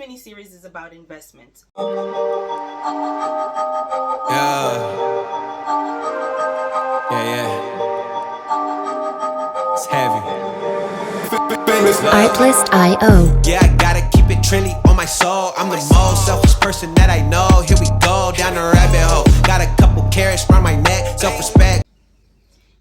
mini series is about investment. Yeah. It's heavy. Artlist.io. Yeah, I gotta keep it trendy on my soul. I'm the most selfish person that I know. Here we go, down the rabbit hole. Got a couple carrots around my neck, self-respect.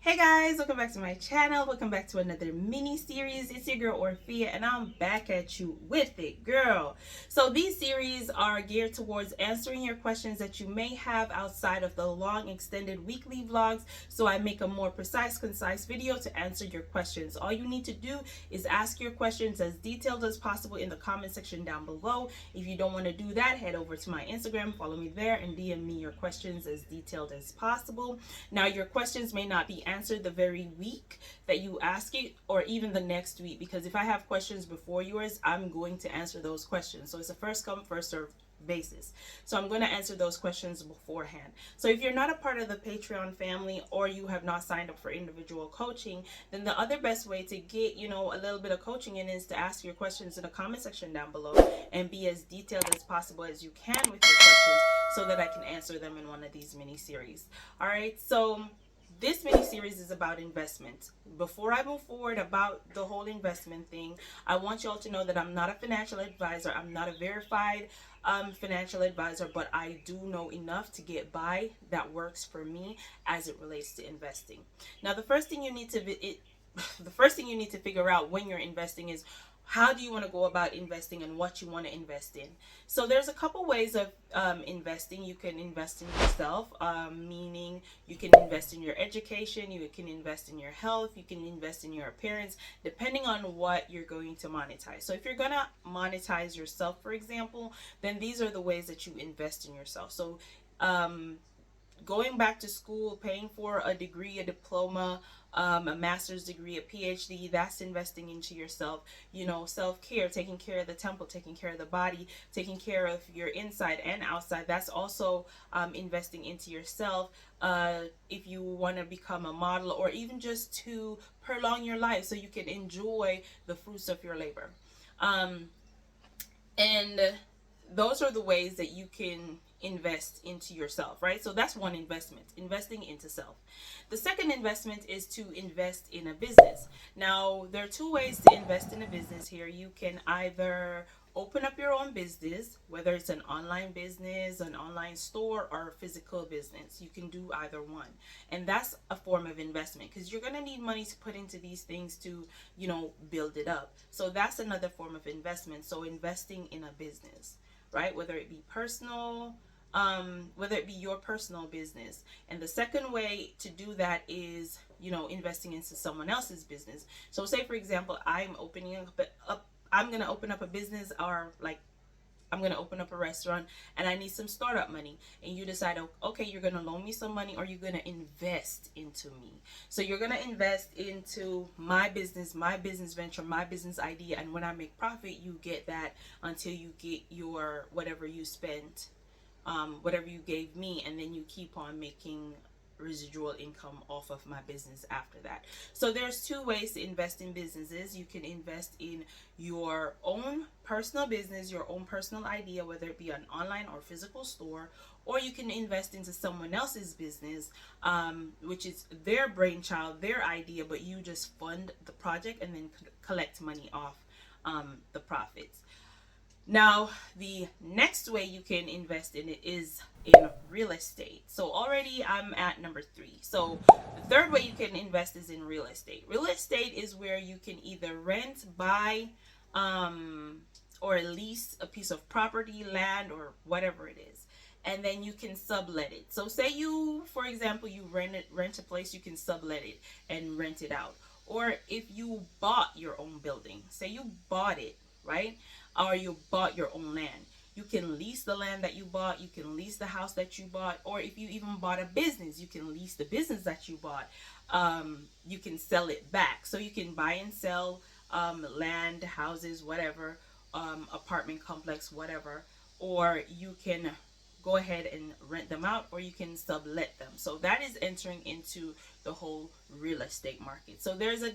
Hey guys, welcome back to my channel. Welcome back to another mini series. It's your girl Orphea, and I'm back at you with it, girl. So these series are geared towards answering your questions that you may have outside of the long extended weekly vlogs. So I make a more precise, concise video to answer your questions. All you need to do is ask your questions as detailed as possible in the comment section down below. If you don't want to do that, head over to my Instagram, follow me there, and DM me your questions as detailed as possible. Now, your questions may not be answered the very week that you ask it, or even the next week, because if I have questions before yours, I'm going to answer those questions. So it's a first come, first serve basis. So I'm going to answer those questions beforehand. So if you're not a part of the Patreon family, or you have not signed up for individual coaching, then the other best way to get, a little bit of coaching in is to ask your questions in the comment section down below and be as detailed as possible as you can with your questions so that I can answer them in one of these mini series. All right. So this mini series is about investment. Before I move forward about the whole investment thing, I want you all to know that I'm not a financial advisor. I'm not a verified financial advisor, but I do know enough to get by that works for me as it relates to investing. Now, the first thing you need to figure out when you're investing is, how do you want to go about investing and what you want to invest in. So there's a couple ways of investing. You can invest in yourself, meaning you can invest in your education, you can invest in your health, you can invest in your appearance, depending on what you're going to monetize. So if you're going to monetize yourself, for example, then these are the ways that you invest in yourself. So going back to school, paying for a degree, a diploma, a master's degree, a PhD, that's investing into yourself. Self-care, taking care of the temple, taking care of the body, taking care of your inside and outside, that's also investing into yourself. If you want to become a model, or even just to prolong your life so you can enjoy the fruits of your labor. And those are the ways that you can invest into yourself, right? So that's one investment, investing into self. The second investment is to invest in a business. Now, there are two ways to invest in a business here. You can either open up your own business, whether it's an online business, an online store, or a physical business. You can do either one. And that's a form of investment, because you're going to need money to put into these things to, build it up. So that's another form of investment. So investing in a business, right? Whether it be personal, whether it be your personal business. And the second way to do that is, investing into someone else's business. So say, for example, I'm going to open up a business, or like, I'm going to open up a restaurant and I need some startup money. And you decide, okay, you're going to loan me some money, or you're going to invest into me. So you're going to invest into my business venture, my business idea. And when I make profit, you get that until you get your whatever you spent, whatever you gave me. And then you keep on making residual income off of my business after that. So there's two ways to invest in businesses. You can invest in your own personal business, your own personal idea, whether it be an online or physical store, or you can invest into someone else's business, which is their brainchild, their idea, but you just fund the project and then collect money off the profits. Now, the next way you can invest in it is in real estate. So already I'm at number 3. So the third way you can invest is in real estate. Real estate is where you can either rent, buy, or lease a piece of property, land, or whatever it is. And then you can sublet it. So say you, for example, you rent a place, you can sublet it and rent it out. Or if you bought your own building, say you bought it, right? Or you bought your own land, you can lease the land that you bought, you can lease the house that you bought, or if you even bought a business, you can lease the business that you bought. You can sell it back. So you can buy and sell land, houses, whatever, apartment complex, whatever, or you can go ahead and rent them out, or you can sublet them. So that is entering into the whole real estate market. So there's a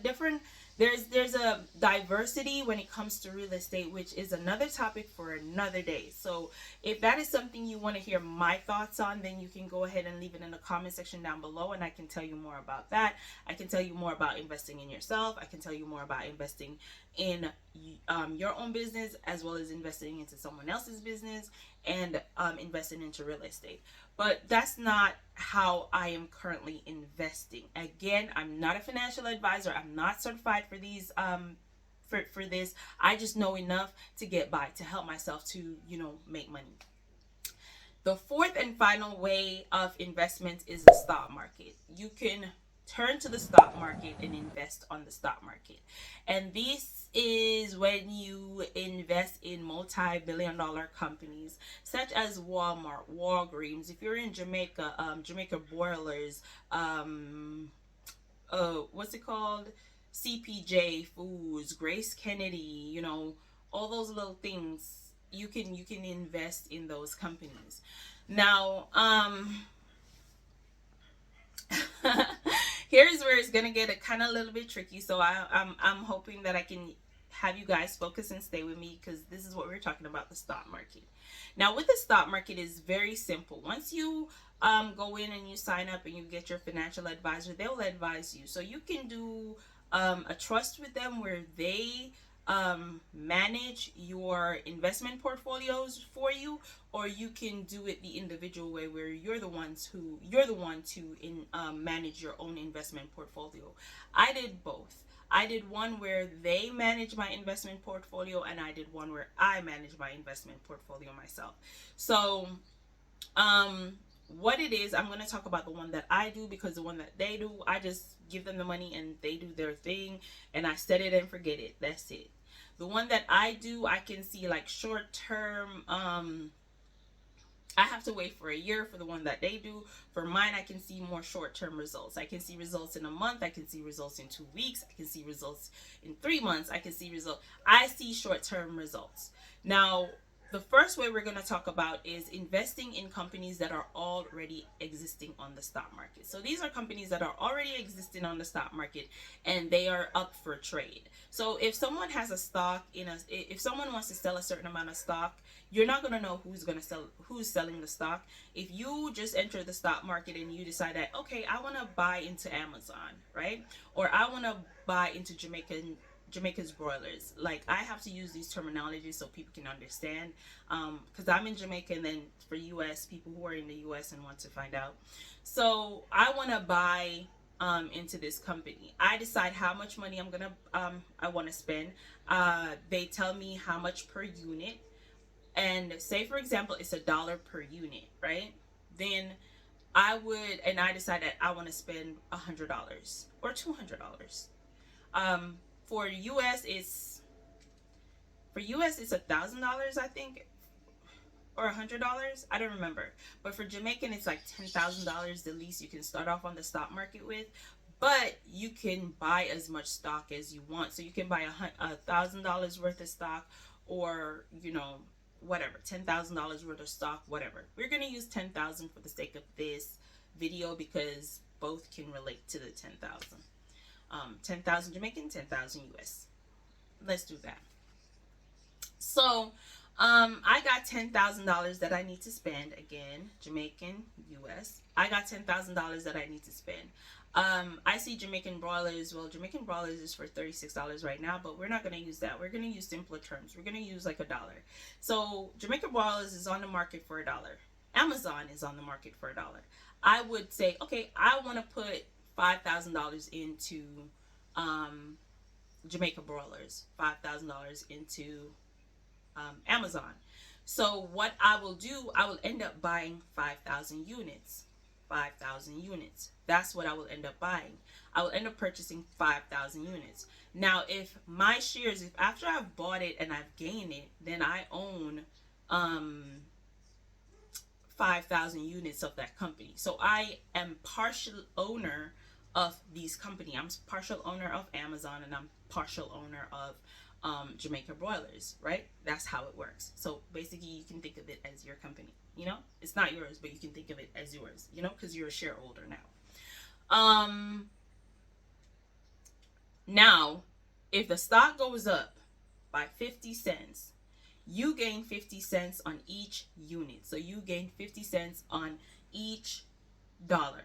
diversity when it comes to real estate, which is another topic for another day. So if that is something you want to hear my thoughts on, then you can go ahead and leave it in the comment section down below, and I can tell you more about that. I can tell you more about investing in yourself. I can tell you more about investing in your own business, as well as investing into someone else's business, and investing into real estate. But that's not how I am currently investing. Again, I'm not a financial advisor. I'm not certified for these for this. I just know enough to get by, to help myself to, make money. The fourth and final way of investment is the stock market. You can turn to the stock market and invest on the stock market. And this is when you invest in multi-billion-dollar companies such as Walmart, Walgreens. If you're in Jamaica, Jamaica Boilers, what's it called? CPJ Foods, Grace Kennedy, all those little things. You can invest in those companies. Now, here's where it's gonna get a little bit tricky. So I'm hoping that I can have you guys focus and stay with me, because this is what we're talking about, the stock market. Now, with the stock market, is very simple. Once you go in and you sign up and you get your financial advisor, they'll advise you. So you can do a trust with them where they manage your investment portfolios for you, or you can do it the individual way where you're the one to manage your own investment portfolio. I did both. I did one where they manage my investment portfolio, and I did one where I manage my investment portfolio myself. So what it is, I'm going to talk about the one that I do, because the one that they do, I just give them the money and they do their thing, and I set it and forget it. That's it. The one that I do, I can see like short term. I have to wait for a year for the one that they do. For mine, I can see more short term results. I can see results in a month. I can see results in 2 weeks. I can see results in 3 months. I can see results. I see short term results. Now, the first way we're going to talk about is investing in companies that are already existing on the stock market. So these are companies that are already existing on the stock market, and they are up for trade. So if someone has a stock if someone wants to sell a certain amount of stock, you're not going to know who's selling the stock. If you just enter the stock market and you decide that, okay, I want to buy into Amazon, right? Or I want to buy into Jamaica's Broilers. Like, I have to use these terminologies so people can understand, because I'm in Jamaica, and then for US people who are in the US and want to find out. So I want to buy into this company. I decide how much money I want to spend. They tell me how much per unit, and say for example it's $1 per unit, right? Then I decide that I want to spend $100 or $200. For US it's $1,000, I think, or $100. I don't remember. But for Jamaican, it's like $10,000, the least you can start off on the stock market with. But you can buy as much stock as you want. So you can buy $1,000 worth of stock, or whatever, $10,000 worth of stock, whatever. We're gonna use 10,000 for the sake of this video, because both can relate to the 10,000. 10,000 Jamaican, 10,000 US. Let's do that. So I got $10,000 that I need to spend. Again, Jamaican, US. I got $10,000 that I need to spend. I see Jamaican Broilers. Well, Jamaican Broilers is for $36 right now, but we're not going to use that. We're going to use simpler terms. We're going to use like $1. So Jamaican Broilers is on the market for $1. Amazon is on the market for $1. I would say, okay, I want to put $5,000 into Jamaica Broilers, $5,000 into Amazon. So what I will do, I will end up buying 5,000 units. 5,000 units. That's what I will end up buying. I will end up purchasing 5,000 units. Now, if my shares, if after I've bought it and I've gained it, then I own 5,000 units of that company. So I am partial owner of these company. I'm partial owner of Amazon, and I'm partial owner of Jamaica Broilers, right? That's how it works. So basically, you can think of it as your company. It's not yours, but you can think of it as yours, because you're a shareholder now. Um, Now, if the stock goes up by 50 cents, you gain 50 cents on each unit. So you gain 50 cents on each dollar.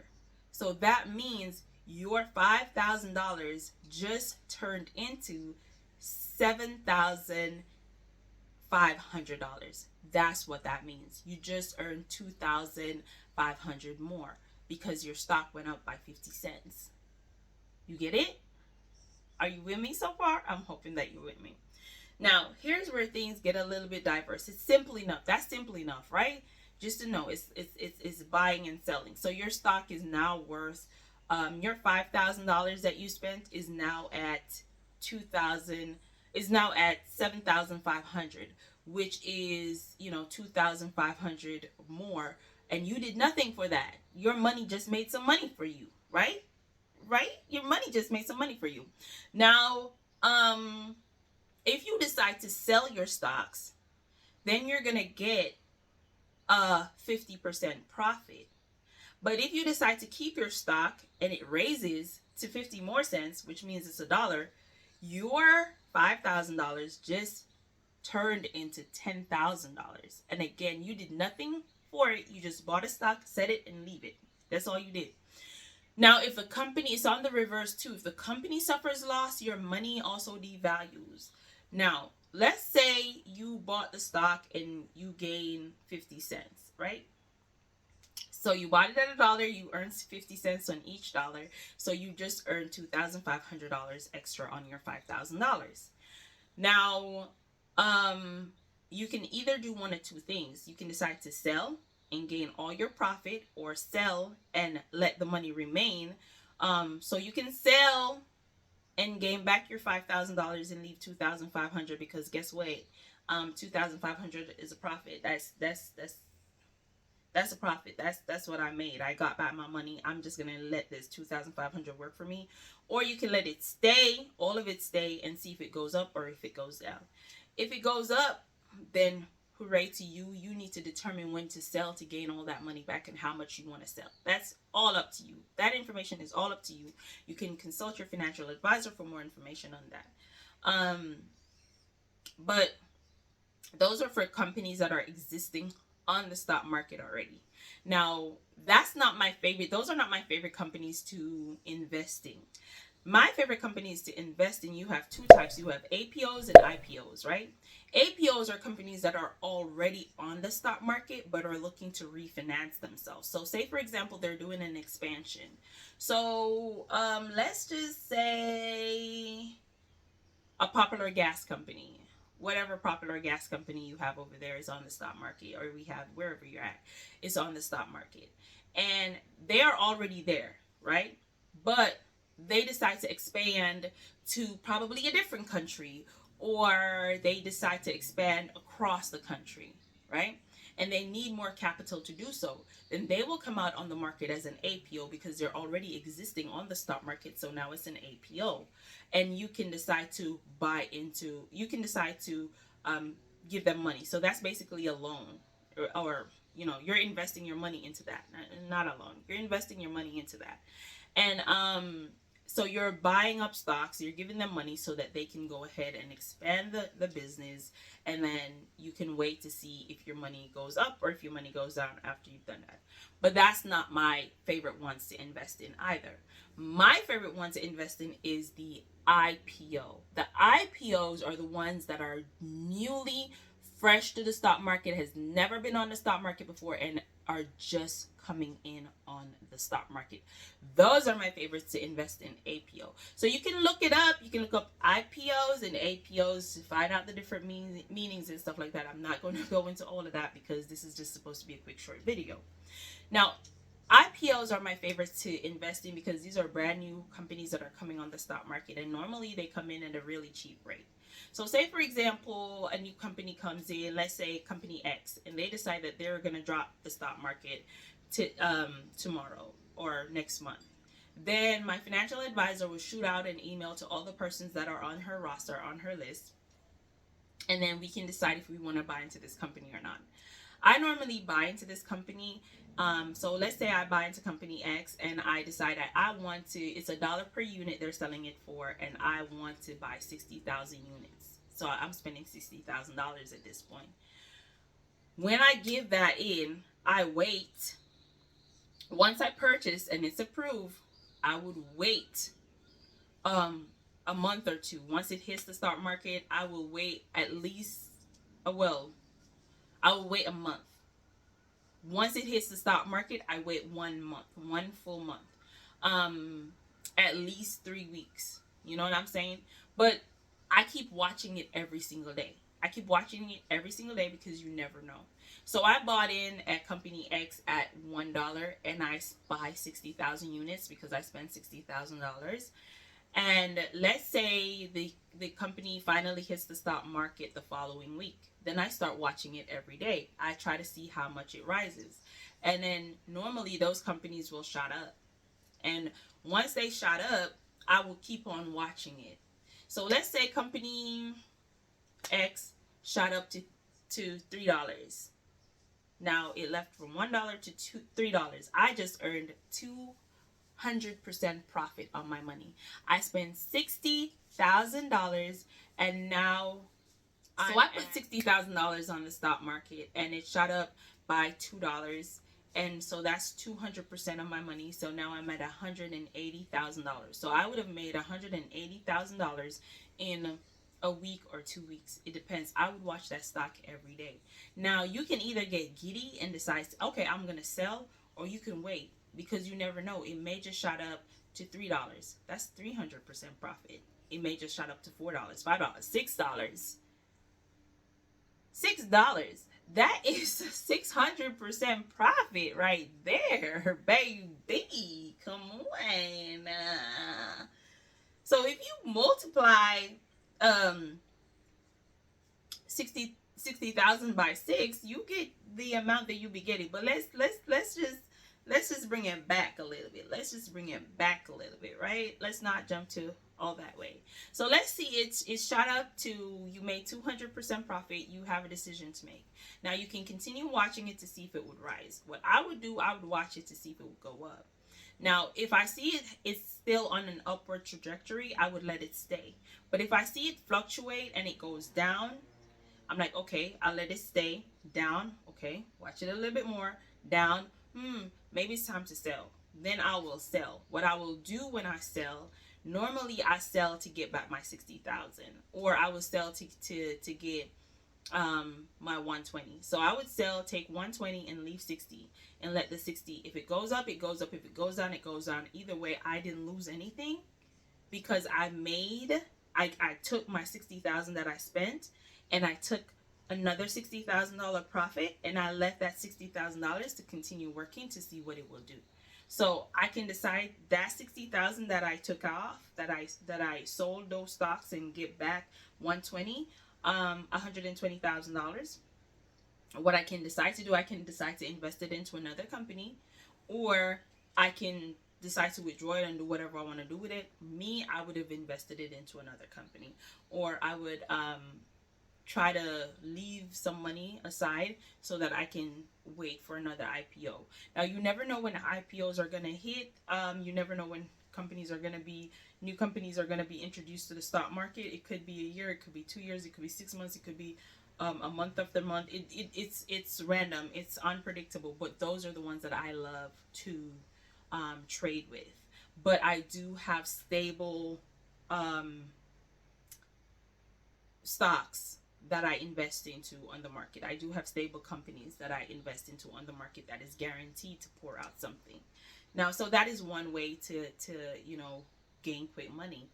So that means your $5,000 just turned into $7,500. That's what that means. You just earned 2,500 more because your stock went up by 50 cents. You get it? Are you with me so far? I'm hoping that you're with me. Now, here's where things get a little bit diverse. It's simple enough. That's simple enough, right? Just to know it's buying and selling. So your stock is now worth your $5,000 that you spent is now at 2,000 is now at 7,500, which is, 2,500 more, and you did nothing for that. Your money just made some money for you, right? Right? Your money just made some money for you. Now, if you decide to sell your stocks, then you're going to get a 50% profit. But if you decide to keep your stock and it raises to 50 more cents, which means it's $1, your $5,000 just turned into $10,000. And again, you did nothing for it. You just bought a stock, set it, and leave it. That's all you did. Now, if the company is on the reverse too, if the company suffers loss, your money also devalues. Now, let's say you bought the stock and you gain 50 cents, right? So you bought it at $1, you earned 50 cents on each dollar. So you just earned $2,500 extra on your $5,000. Now, you can either do one of two things. You can decide to sell and gain all your profit, or sell and let the money remain. So you can sell and gain back your $5,000 and leave 2,500, because guess what? 2,500 is a profit. That's a profit. That's what I made. I got back my money. I'm just gonna let this 2,500 work for me. Or you can let it stay, all of it stay, and see if it goes up or if it goes down. If it goes up, then hooray to you. You need to determine when to sell to gain all that money back and how much you want to sell. That's all up to you. That information is all up to you. You can consult your financial advisor for more information on that. But those are for companies that are existing on the stock market already. Now, that's not my favorite. Those are not my favorite companies to invest in. My favorite companies to invest in, you have two types. You have APOs and IPOs, right? APOs are companies that are already on the stock market but are looking to refinance themselves. So say, for example, they're doing an expansion. So let's just say a popular gas company. Whatever popular gas company you have over there is on the stock market, or we have wherever you're at, it's on the stock market. And they are already there, right? But they decide to expand to probably a different country, or they decide to expand across the country, right? And they need more capital to do so, then they will come out on the market as an APO because they're already existing on the stock market. So now it's an APO, and you can decide to give them money. So that's basically a loan, or you're investing your money into that. Not a loan. You're investing your money into that. And so you're buying up stocks, you're giving them money so that they can go ahead and expand the business, and then you can wait to see if your money goes up or if your money goes down after you've done that. But that's not my favorite ones to invest in either. My favorite one to invest in is the IPO. The IPOs are the ones that are newly fresh to the stock market, has never been on the stock market before, and are just coming in on the stock market. Those are my favorites to invest in, APO. So you can look it up. You can look up IPOs and APOs to find out the different meanings and stuff like that. I'm not going to go into all of that because this is just supposed to be a quick short video. Now, IPOs are my favorites to invest in because these are brand new companies that are coming on the stock market, and normally they come in at a really cheap rate. So say, for example, a new company comes in, let's say company X, and they decide that they're going to drop the stock market to tomorrow or next month. Then my financial advisor will shoot out an email to all the persons that are on her roster, on her list, and then we can decide if we want to buy into this company or not. I normally buy into this company. So let's say I buy into company X and I decide that I want to, it's $1 per unit they're selling it for, and I want to buy 60,000 units. So I'm spending $60,000 at this point. When I give that in, I wait. Once I purchase and it's approved, I would wait a month or two. Once it hits the stock market, I will wait at least, well, I will wait a month. Once it hits the stock market, I wait 1 month, one full month, at least 3 weeks. You know what I'm saying? But I keep watching it every single day. I keep watching it every single day because you never know. So I bought in at company X at $1, and I buy 60,000 units because I spent $60,000. And let's say the company finally hits the stock market the following week. Then I start watching it every day. I try to see how much it rises. And then normally those companies will shot up. And once they shot up, I will keep on watching it. So let's say company X shot up to $3. Now it left from $1 to $3. I just earned 200% profit on my money. I spent $60,000, and now I put $60,000 on the stock market, and it shot up by $2, and so that's 200% of my money. So now I'm at $180,000. So I would have made $180,000 in a week or 2 weeks. It depends. I would watch that stock every day. Now you can either get giddy and decide, okay, I'm gonna sell, or you can wait, because you never know. It may just shot up to $3. That's 300% profit. It may just shot up to $4, $5, $6. $6. That is 600% profit right there, baby. Come on. So if you multiply 60,000 by 6, you get the amount that you be getting. But let's just bring it back a little bit. Right? Let's not jump to all that way. So let's see, it shot up to, you made 200% profit. You have a decision to make. Now you can continue watching it to see if it would rise. What I would do, I would watch it to see if it would go up. Now, if I see it's still on an upward trajectory, I would let it stay. But if I see it fluctuate and it goes down, I'm like, okay, I'll let it stay down. Okay, watch it a little bit more down. Maybe it's time to sell. Then I will sell. What I will do when I sell, normally I sell to get back my 60,000, or I would sell to get my 120. So I would sell, take 120 and leave 60, and let the 60, if it goes up, it goes up. If it goes down, it goes down. Either way, I didn't lose anything, because I took my 60,000 that I spent, and I took another $60,000 profit, and I left that $60,000 to continue working to see what it will do. So I can decide that 60,000 that I took off, that I sold those stocks and get back 120, $120,000. What I can decide to do, I can decide to invest it into another company, or I can decide to withdraw it and do whatever I want to do with it. Me, I would have invested it into another company, or I would try to leave some money aside so that I can wait for another IPO. Now, you never know when IPOs are going to hit. You never know when new companies are going to be introduced to the stock market. It could be a year, it could be 2 years, it could be 6 months, it could be a month after month. It's random, it's unpredictable, but those are the ones that I love to trade with. But I do have stable stocks that I invest into on the market. I do have stable companies that I invest into on the market that is guaranteed to pour out something. Now, so that is one way to gain quick money.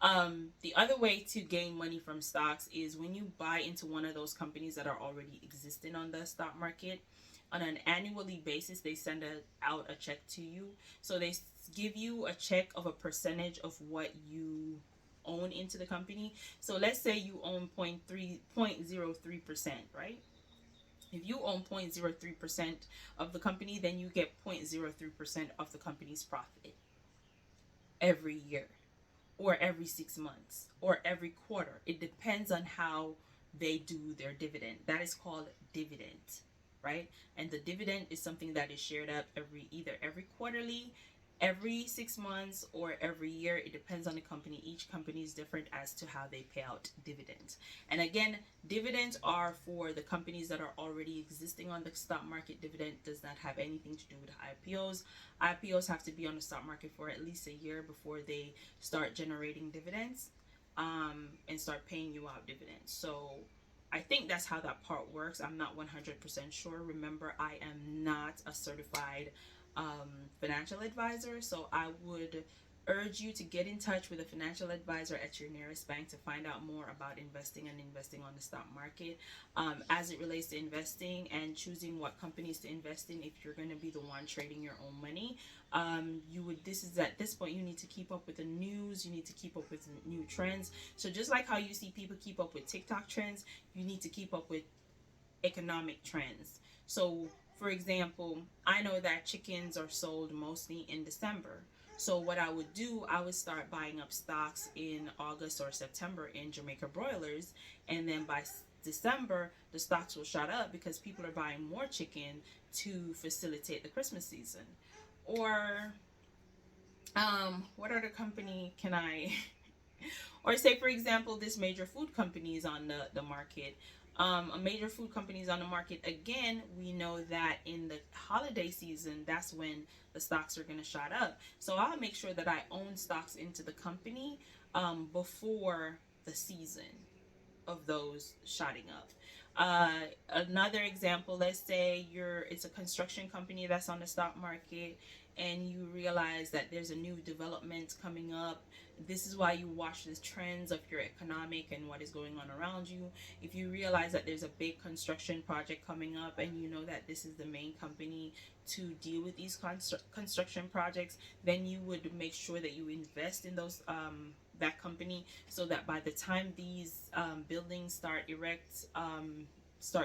The other way to gain money from stocks is when you buy into one of those companies that are already existing on the stock market. On an annually basis, they send out a check to you. So they give you a check of a percentage of what you own into the company. So let's say you own 0.03%, right? If you own 0.03% of the company, then you get 0.03% of the company's profit every year, or every 6 months, or every quarter. It depends on how they do their dividend. That is called dividend. right? And the dividend is something that is shared up either every quarterly, every 6 months, or every year. It depends on the company. Each company is different as to how they pay out dividends. And again, dividends are for the companies that are already existing on the stock market. Dividend does not have anything to do with IPOs. IPOs have to be on the stock market for at least a year before they start generating dividends, and start paying you out dividends. So I think that's how that part works. I'm not 100% sure. Remember, I am not a certified financial advisor, so I would urge you to get in touch with a financial advisor at your nearest bank to find out more about investing on the stock market, as it relates to investing and choosing what companies to invest in. If you're going to be the one trading your own money, at this point you need to keep up with the news, you need to keep up with the new trends. So just like how you see people keep up with TikTok trends, you need to keep up with economic trends. So for example, I know that chickens are sold mostly in December. So what I would do, I would start buying up stocks in August or September in Jamaica broilers, and then by December the stocks will shot up because people are buying more chicken to facilitate the Christmas season. Or what other company can I or say, for example, this major food company is on the market. A major food company is on the market again. We know that in the holiday season, that's when the stocks are going to shot up. So I'll make sure that I own stocks into the company before the season of those shotting up. Another example, let's say it's a construction company that's on the stock market, and you realize that there's a new development coming up. This is why you watch the trends of your economic and what is going on around you. If you realize that there's a big construction project coming up and you know that this is the main company to deal with these construction projects, then you would make sure that you invest in that company, so that by the time these buildings start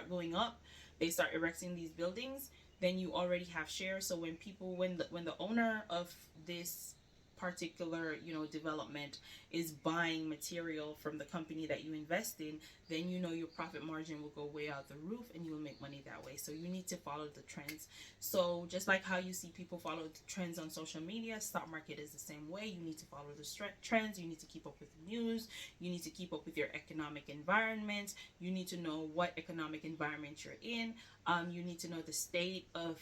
going up, they start erecting these buildings, then you already have shares. So when the owner of this particular development is buying material from the company that you invest in, then your profit margin will go way out the roof and you will make money that way. So you need to follow the trends. So just like how you see people follow the trends on social media, stock market is the same way. You need to follow the trends. You need to keep up with the news. You need to keep up with your economic environment. You need to know what economic environment you're in. You need to know the state of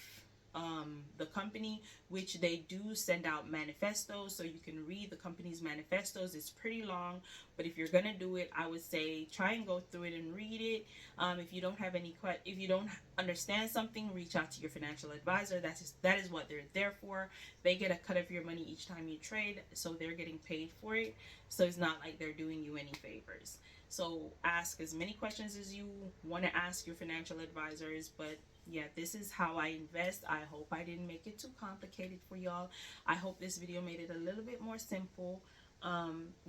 the company, which they do send out manifestos, so you can read the company's manifestos. It's pretty long, but if you're gonna do it, I would say try and go through it and read it. If you don't understand something, reach out to your financial advisor. That is what they're there for. They get a cut of your money each time you trade, so they're getting paid for it. So it's not like they're doing you any favors. So ask as many questions as you want to ask your financial advisors. But yeah, this is how I invest. I hope I didn't make it too complicated for y'all. I hope this video made it a little bit more simple.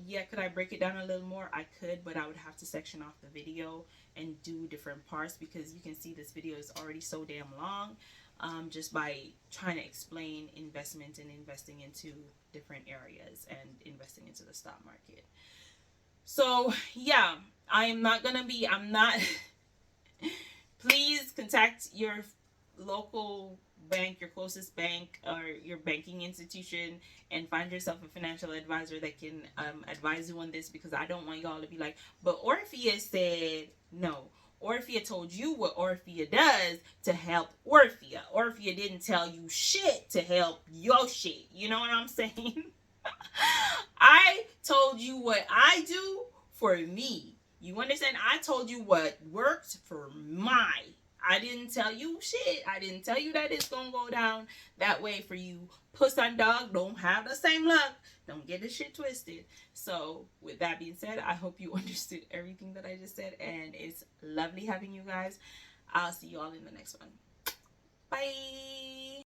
Yeah, could I break it down a little more? I could, but I would have to section off the video and do different parts, because you can see this video is already so damn long, just by trying to explain investment and investing into different areas and investing into the stock market. So yeah, I'm not please contact your local bank, your closest bank, or your banking institution, and find yourself a financial advisor that can advise you on this, because I don't want y'all to be like, but Orphea said no. Orphea told you what Orphea does to help Orphea. Orphea didn't tell you shit to help your shit. You know what I'm saying? I told you what I do for me. You understand? I told you what worked for I didn't tell you shit. I didn't tell you that it's gonna go down that way for you. Puss and dog don't have the same luck. Don't get the shit twisted. So with that being said, I hope you understood everything that I just said, and it's lovely having you guys. I'll see you all in the next one. Bye.